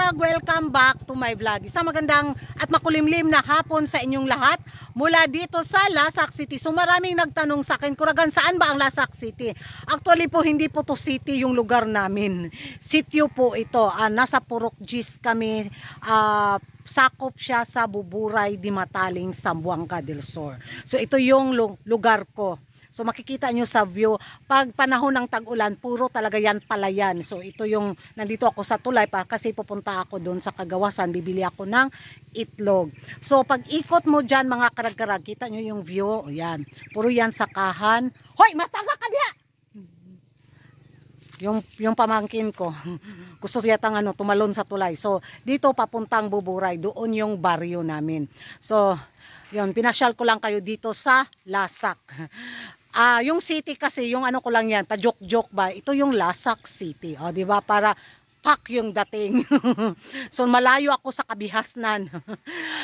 kakarag! Welcome back to my vlog. Isang magandang at makulimlim na hapon sa inyong lahat mula dito sa Lasak City. So maraming nagtanong sa akin, Kuragan, saan ba ang Lasak City? Actually po, hindi po to city yung lugar namin. Sitio po ito. Nasa Purok Gis kami. Sakop siya sa Buburay, Dimataling, Zamboanga del Sur. So ito yung lugar ko. So makikita nyo sa view, pag panahon ng tag-ulan, puro talaga yan palayan. So ito yung, nandito ako sa tulay pa kasi pupunta ako doon sa Kagawasan, bibili ako ng itlog. So pag ikot mo dyan mga karag-karag, kita nyo yung view, o yan, puro yan sakahan. Hoy, mataga ka diya! Yung pamangkin ko, gusto siya tumalon sa tulay. So dito papuntang Buburay, doon yung baryo namin. So yun, pinasyal ko lang kayo dito sa Lasak. Yung city kasi, yung ano ko lang yan, pa-joke-joke ba, ito yung Lasak City. O, di ba? Para pak yung dating. So, malayo ako sa kabihasnan.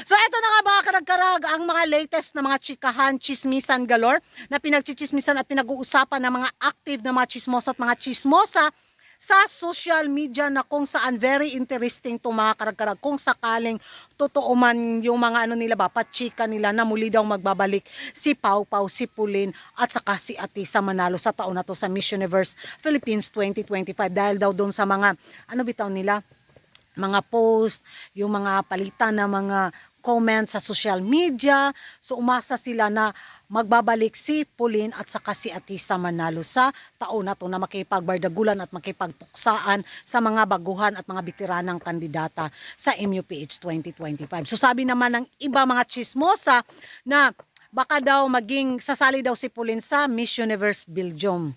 So, ito na nga mga karag-karag, ang mga latest na mga chikahan, chismisan galore, na pinagchichismisan at pinag-uusapan ng mga active na mga chismosa at mga chismosa sa social media na kung saan very interesting to mga karag-karag. Kung sakaling totoo man yung mga ano nila ba, pachika nila na muli daw magbabalik si Pau Pau, si Pauline at saka si Atisa Manalo sa taon na to sa Miss Universe Philippines 2025 dahil daw doon sa mga ano bitaw nila, mga post, yung mga palitan na mga comments sa social media. So umasa sila na magbabalik si Pauline at saka si Atisa Manalo sa taon na to na makipagbardagulan at makipagpuksaan sa mga baguhan at mga bitiranang kandidata sa MUPH 2025. So sabi naman ng iba mga chismosa na baka daw maging sasali daw si Pauline sa Miss Universe Belgium.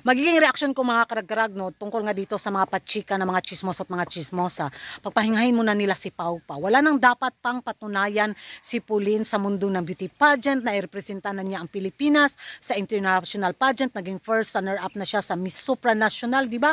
Magiging reaction ko mga karag-karag no, tungkol nga dito sa mga pachika na mga chismosa at mga chismosa. Pagpahingahin muna nila si Pau Pau. Wala nang dapat pang patunayan si Pauline sa mundo ng beauty pageant na irepresenta na niya ang Pilipinas sa international pageant. Naging first runner-up na siya sa Miss Supranational, di ba?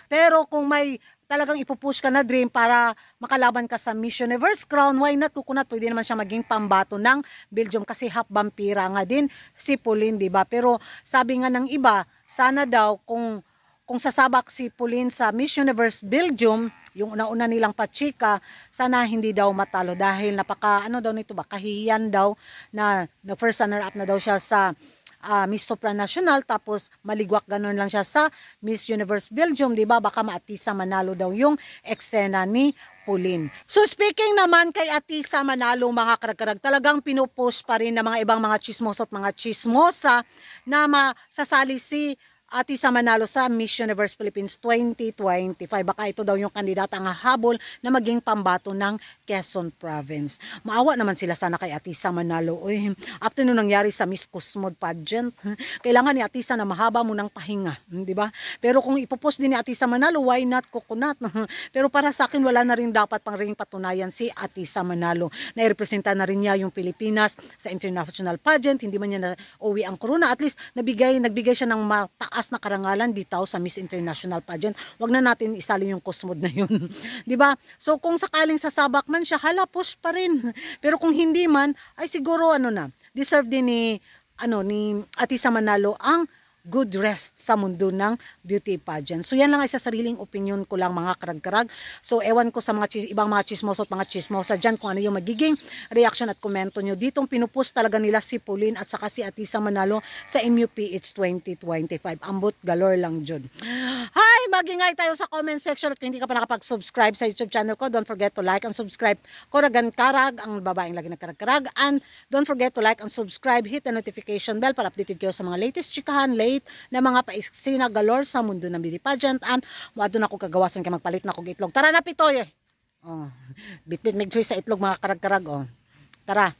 Pero kung may talagang ipupush ka na dream para makalaban ka sa Miss Universe crown, why not? Kukunat, pwede naman siya maging pambato ng Belgium kasi half vampira nga din si Pauline, di ba? Pero sabi nga ng iba, sana daw kung sasabak si Pauline sa Miss Universe Belgium, yung una-una nilang pachika, sana hindi daw matalo dahil napaka ano daw nito ba, kahihiyan daw na first runner-up na daw siya sa Miss Supranational, tapos maligwak ganun lang siya sa Miss Universe Belgium, di ba? Baka maatisa Manalo daw yung eksena ni Pauline. So speaking naman kay Atisa Manalo mga karag-karag, talagang pinupost pa rin ng mga ibang mga chismosa at mga chismosa na masasali si Atisa Manalo sa Miss Universe Philippines 2025. Baka ito daw yung kandidata ang habol na maging pambato ng Quezon Province. Maawa naman sila sana kay Atisa Manalo. Uy, after nung nangyari sa Miss Cosmod pageant, kailangan ni Atisa na mahaba mo ng pahinga, di ba? Pero kung ipopost din ni Atisa Manalo, why not coconut? Pero para sa akin, wala na rin dapat pang ring patunayan si Atisa Manalo. Na-representa na rin niya yung Pilipinas sa international pageant. Hindi man niya na uwi ang corona. At least nagbigay siya ng mataas na karangalan dito sa Miss International pageant. Wag na natin isalin yung Cosmod na yun. 'Di ba? So kung sakaling sasabak man siya, hala push pa rin. Pero kung hindi man, ay siguro deserve din ni Atisa Manalo ang good rest sa mundo ng beauty pageant. So yan lang ay sa sariling opinion ko lang mga karag-karag. So ewan ko sa mga ibang mga chismosa at mga chismosa dyan kung ano yung magiging reaction at komento nyo. Ditong pinupost talaga nila si Pauline at saka si Atisa Manalo sa MUPH 2025. Ambot galore lang dyan. Hi! Magingay tayo sa comment section at kung hindi ka pa nakapag-subscribe sa YouTube channel ko, don't forget to like and subscribe. Kuragan Karag, ang babaeng lagi na karag-karag. And don't forget to like and subscribe, hit the notification bell para updated kayo sa mga latest chikahan, na mga paiksina galore sa mundo ng beauty pageant. And doon ako kagawasan kay magpalit na kong itlog. Tara na Pitoy! Bitbit mig choice sa itlog mga karag-karag. Tara!